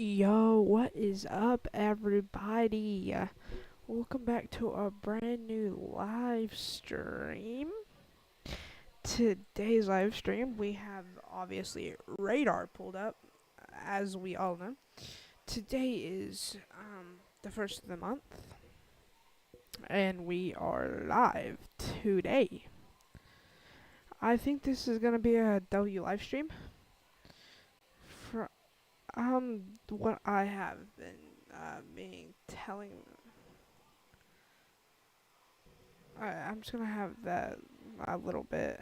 Yo, what is up, everybody? Welcome back to a brand new live stream. Today's live stream, we have obviously radar pulled up, as we all know. Today is the first of the month, and we are live today. I think this is gonna be a W live stream. For what I have been being telling. I'm just gonna have that a little bit.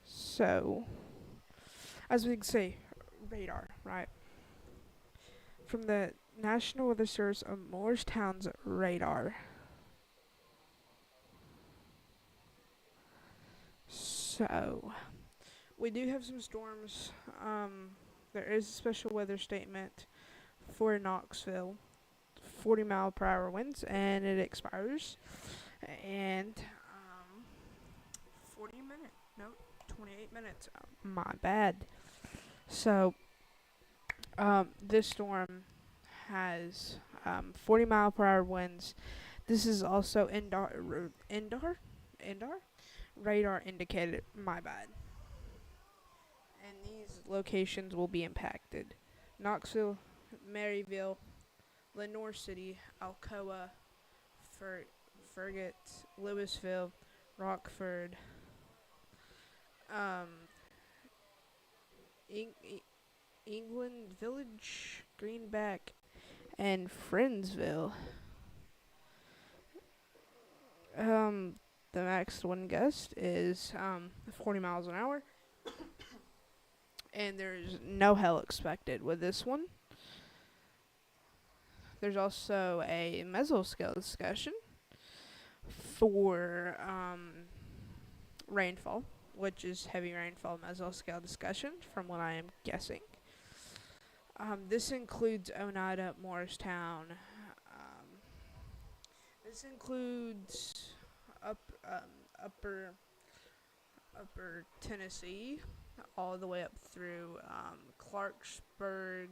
So, as we can say, radar, right? From the National Weather Service of Morristown's radar. So, we do have some storms. There is a special weather statement for Knoxville, 40-mile-per-hour winds, and it expires. And 40 minutes, no, 28 minutes. My bad. So, this storm has 40-mile-per-hour winds. This is also indoor radar indicated. My bad. And these locations will be impacted: Knoxville, Maryville, Lenoir City, Alcoa, Ferget, Louisville, Rockford, um, England Village, Greenback, and Friendsville. The max wind gust is 40 miles an hour, and there's no hail expected with this one. There's also a mesoscale discussion for rainfall, which is heavy rainfall mesoscale discussion, from what I am guessing. This includes Oneida, Morristown. This includes upper Tennessee, all the way up through Clarksburg,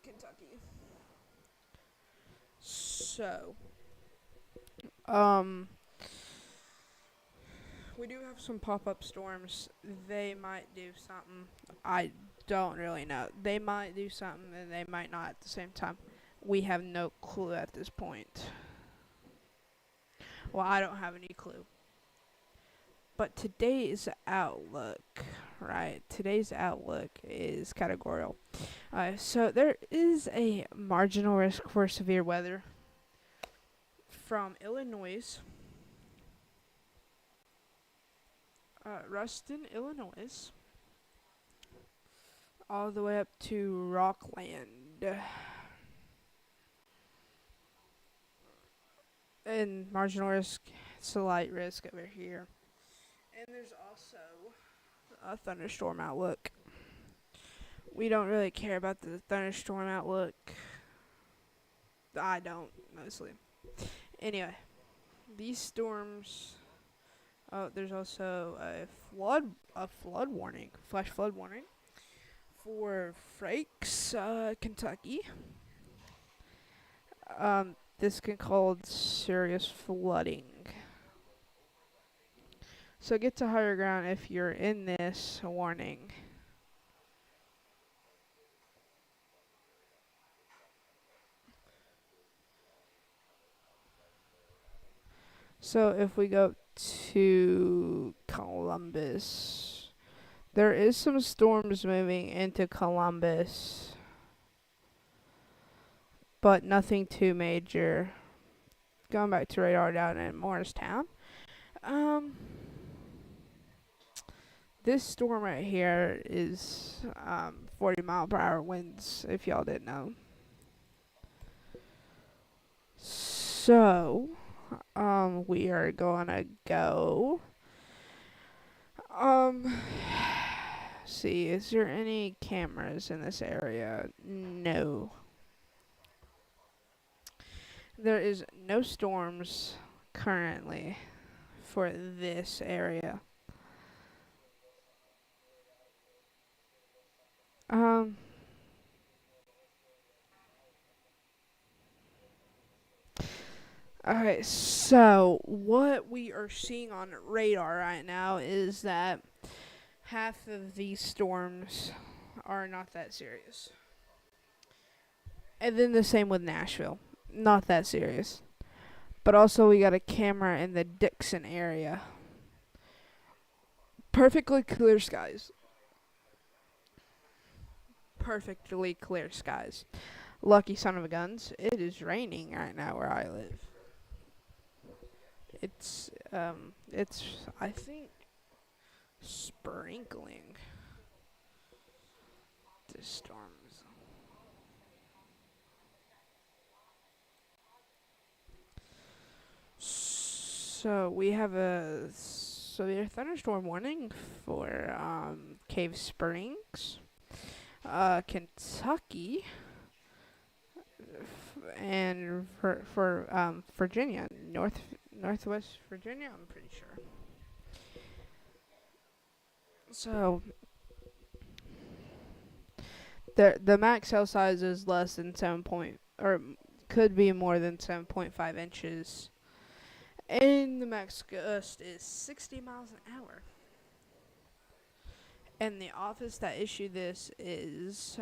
Kentucky. So, we do have some pop-up storms. They might do something. I don't really know. They might do something and they might not at the same time. We have no clue at this point. Well, I don't have any clue. But today's outlook, right? Today's outlook is categorical. So there is a marginal risk for severe weather from Illinois, Ruston, Illinois, all the way up to Rockland. And marginal risk, it's a light risk over here. And there's also a thunderstorm outlook. We don't really care about the thunderstorm outlook. I don't, mostly. Anyway, these storms. Oh, there's also a flood warning, flash flood warning for Frakes, Kentucky. This can cause serious flooding. So get to higher ground if you're in this warning. So if we go to Columbus, there is some storms moving into Columbus, but nothing too major. Going back to radar down in Morristown. This storm right here is 40-mile-per-hour winds, if y'all didn't know. So, we are gonna go. See, is there any cameras in this area? No. There is no storms currently for this area. Okay, so what we are seeing on radar right now is that half of these storms are not that serious. And then the same with Nashville. Not that serious. But also, we got a camera in the Dixon area. Perfectly clear skies. Perfectly clear skies. Lucky son of a guns. It is raining right now where I live. It's I think sprinkling the storms. So we have a severe thunderstorm warning for Cave Springs, Kentucky, and for Virginia, Northwest Virginia. I'm pretty sure. So the max cell size is less than 7 point, or could be more than 7.5 inches, and the max gust is 60 miles an hour. And the office that issued this is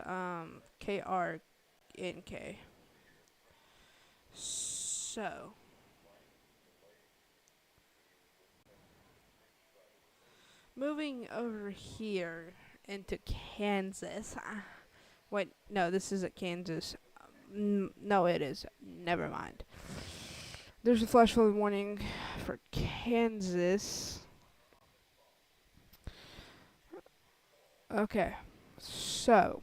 KRNK. So, moving over here into Kansas. Wait, no, this isn't Kansas. No, it is. Never mind. There's a flash flood warning for Kansas. Okay, so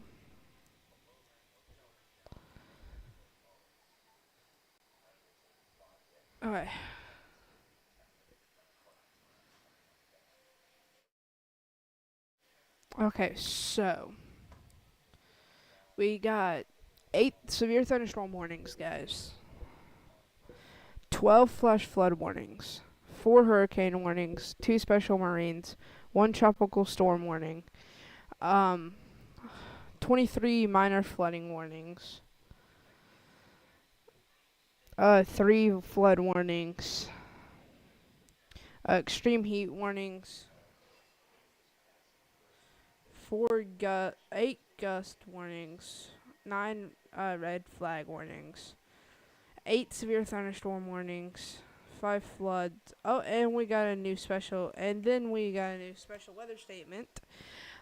okay. Okay, so we got 8 severe thunderstorm warnings, guys. 12 flash flood warnings, 4 hurricane warnings, 2 special marines, 1 tropical storm warning, um, 23 minor flooding warnings, 3 flood warnings, extreme heat warnings, 8 gust warnings, 9 red flag warnings, 8 severe thunderstorm warnings, 5 floods. Oh, and we got a new special, and then we got a new special weather statement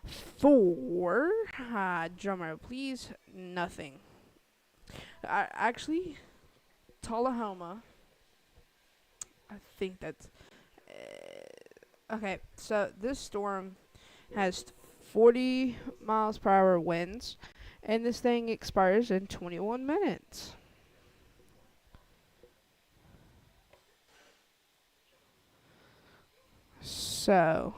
for, drummer please, nothing. Actually, Tullahoma, I think that's, okay, so this storm has 40 miles per hour winds, and this thing expires in 21 minutes. So,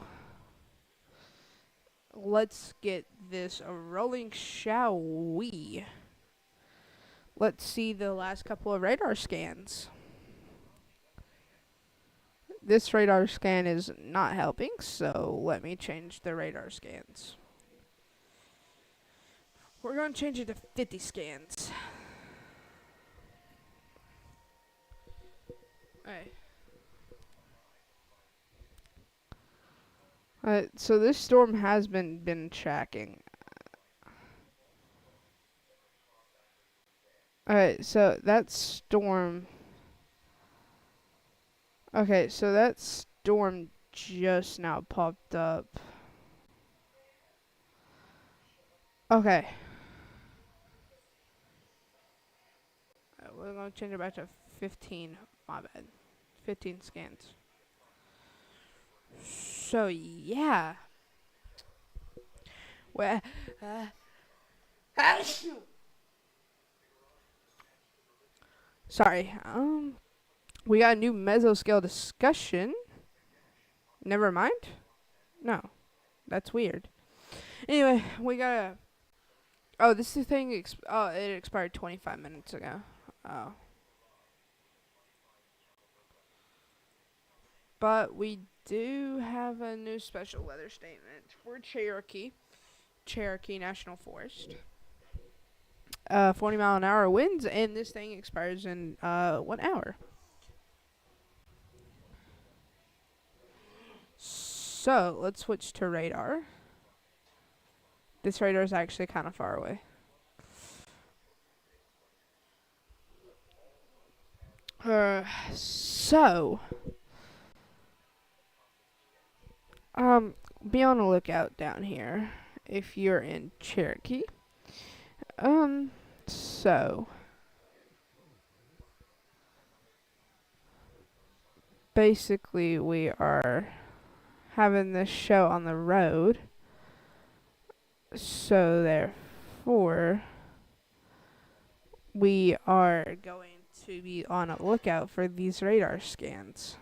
let's get this rolling, shall we? Let's see the last couple of radar scans. This radar scan is not helping, so let me change the radar scans. We're going to change it to 50 scans. Alright. So this storm has been tracking. Alright, so that storm. Okay, so that storm just now popped up. Okay. We're going to change it back to 15. My bad. 15 scans. So, yeah. Well, sorry. We got a new mesoscale discussion. Never mind. No, that's weird. Anyway, we got a. Oh, this is the thing. It expired 25 minutes ago. Oh. But we do have a new special weather statement for Cherokee. Cherokee National Forest. 40-mile-an-hour winds, and this thing expires in 1 hour. So let's switch to radar. This radar is actually kind of far away. So be on the lookout down here if you're in Cherokee. So basically we are having this show on the road, so therefore we are going to be on a lookout for these radar scans.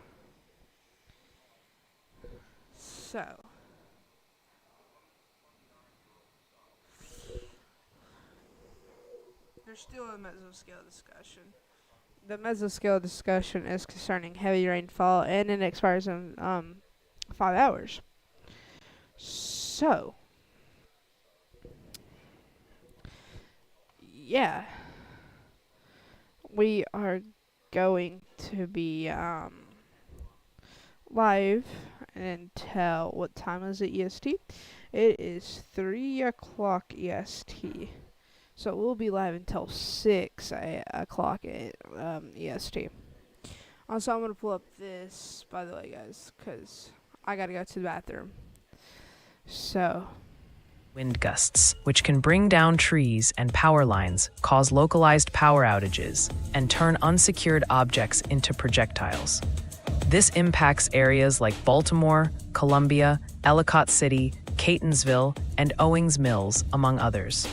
So there's still a mesoscale discussion. The mesoscale discussion is concerning heavy rainfall, and it expires in 5 hours. So yeah, we are going to be live until, what time is it EST? It is 3 o'clock EST. So we'll be live until 6 o'clock EST. Also, I'm going to pull up this, by the way, guys, because I got to go to the bathroom. So Wind gusts, which can bring down trees and power lines, cause localized power outages, and turn unsecured objects into projectiles. This impacts areas like Baltimore, Columbia, Ellicott City, Catonsville, and Owings Mills, among others.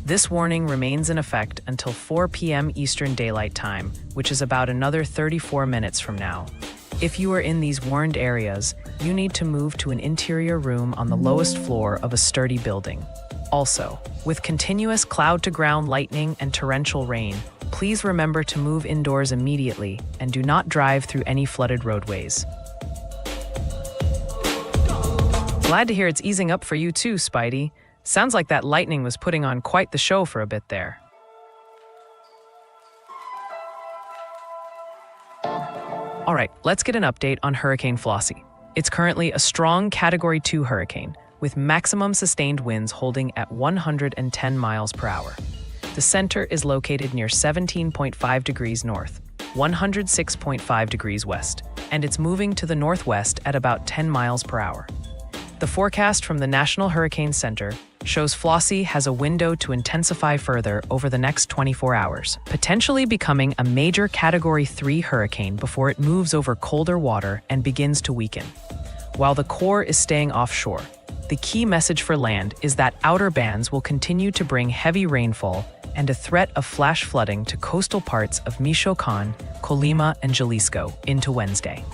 This warning remains in effect until 4 p.m. Eastern Daylight Time, which is about another 34 minutes from now. If you are in these warned areas, you need to move to an interior room on the lowest floor of a sturdy building. Also, with continuous cloud-to-ground lightning and torrential rain, please remember to move indoors immediately and do not drive through any flooded roadways. Glad to hear it's easing up for you too, Spidey. Sounds like that lightning was putting on quite the show for a bit there. All right, let's get an update on Hurricane Flossie. It's currently a strong Category 2 hurricane, with maximum sustained winds holding at 110 miles per hour. The center is located near 17.5 degrees north, 106.5 degrees west, and it's moving to the northwest at about 10 miles per hour. The forecast from the National Hurricane Center shows Flossie has a window to intensify further over the next 24 hours, potentially becoming a major Category 3 hurricane before it moves over colder water and begins to weaken. While the core is staying offshore, the key message for land is that outer bands will continue to bring heavy rainfall and a threat of flash flooding to coastal parts of Michoacán, Colima, and Jalisco into Wednesday.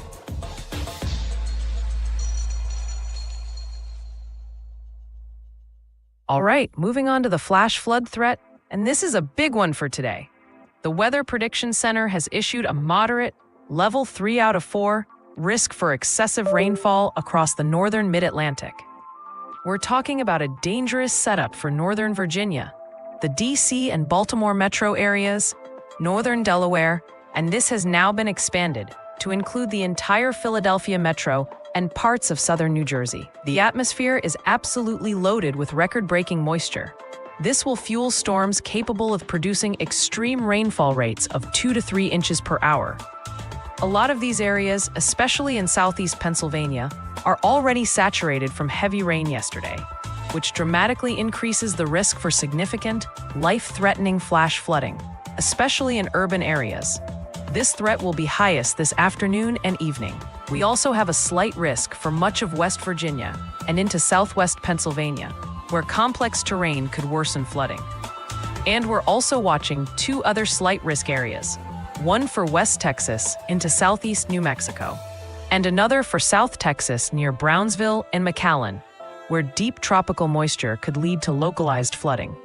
All right, moving on to the flash flood threat, and this is a big one for today. The Weather Prediction Center has issued a moderate, level 3 out of 4, risk for excessive rainfall across the northern mid-Atlantic. We're talking about a dangerous setup for northern Virginia, the D.C. and Baltimore metro areas, northern Delaware, and this has now been expanded to include the entire Philadelphia metro and parts of southern New Jersey. The atmosphere is absolutely loaded with record-breaking moisture. This will fuel storms capable of producing extreme rainfall rates of 2 to 3 inches per hour. A lot of these areas, especially in southeast Pennsylvania, are already saturated from heavy rain yesterday, which dramatically increases the risk for significant, life-threatening flash flooding, especially in urban areas. This threat will be highest this afternoon and evening. We also have a slight risk for much of West Virginia and into southwest Pennsylvania, where complex terrain could worsen flooding. And we're also watching 2 other slight risk areas, one for West Texas into southeast New Mexico, and another for South Texas near Brownsville and McAllen, where deep tropical moisture could lead to localized flooding.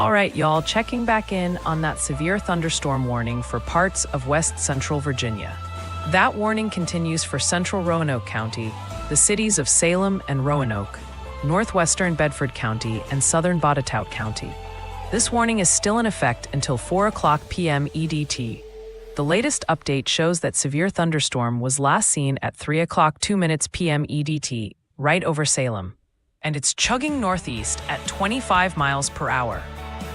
All right, y'all, checking back in on that severe thunderstorm warning for parts of West Central Virginia. That warning continues for central Roanoke County, the cities of Salem and Roanoke, northwestern Bedford County, and southern Botetourt County. This warning is still in effect until 4 o'clock p.m. EDT. The latest update shows that severe thunderstorm was last seen at 3 o'clock 2 minutes p.m. EDT, right over Salem, and it's chugging northeast at 25 miles per hour.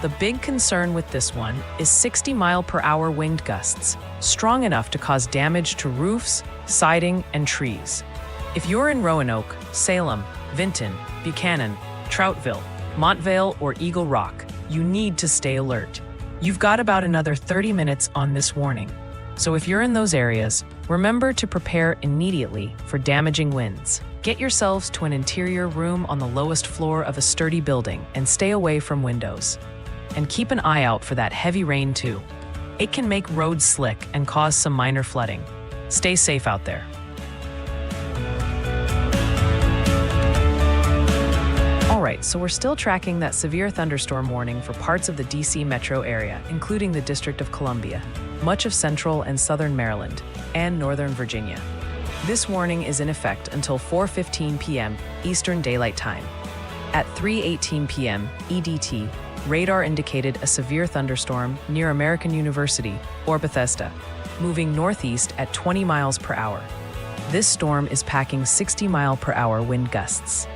The big concern with this one is 60-mile-per-hour wind gusts, strong enough to cause damage to roofs, siding, and trees. If you're in Roanoke, Salem, Vinton, Buchanan, Troutville, Montvale, or Eagle Rock, you need to stay alert. You've got about another 30 minutes on this warning. So if you're in those areas, remember to prepare immediately for damaging winds. Get yourselves to an interior room on the lowest floor of a sturdy building and stay away from windows. And keep an eye out for that heavy rain too. It can make roads slick and cause some minor flooding. Stay safe out there. All right, so we're still tracking that severe thunderstorm warning for parts of the DC metro area, including the District of Columbia, much of central and southern Maryland, and northern Virginia. This warning is in effect until 4:15 p.m. Eastern Daylight Time. At 3:18 p.m. EDT, radar indicated a severe thunderstorm near American University, or Bethesda, moving northeast at 20 miles per hour. This storm is packing 60-mile-per-hour wind gusts.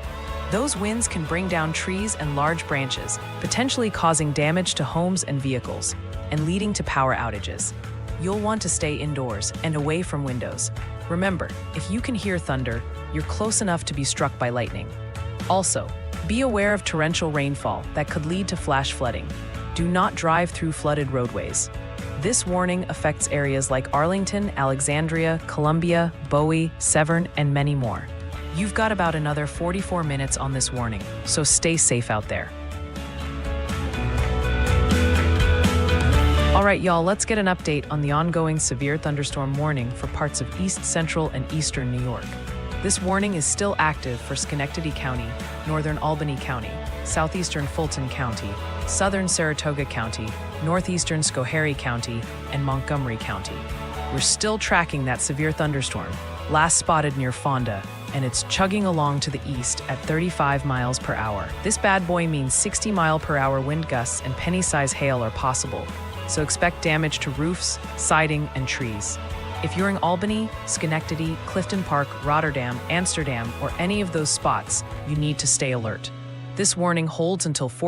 Those winds can bring down trees and large branches, potentially causing damage to homes and vehicles, and leading to power outages. You'll want to stay indoors and away from windows. Remember, if you can hear thunder, you're close enough to be struck by lightning. Also, be aware of torrential rainfall that could lead to flash flooding. Do not drive through flooded roadways. This warning affects areas like Arlington, Alexandria, Columbia, Bowie, Severn, and many more. You've got about another 44 minutes on this warning, so stay safe out there. All right, y'all, let's get an update on the ongoing severe thunderstorm warning for parts of East Central and Eastern New York. This warning is still active for Schenectady County, northern Albany County, southeastern Fulton County, southern Saratoga County, northeastern Schoharie County, and Montgomery County. We're still tracking that severe thunderstorm, last spotted near Fonda, and it's chugging along to the east at 35 miles per hour. This bad boy means 60-mile-per-hour wind gusts and penny-size hail are possible, so expect damage to roofs, siding, and trees. If you're in Albany, Schenectady, Clifton Park, Rotterdam, Amsterdam, or any of those spots, you need to stay alert. This warning holds until 4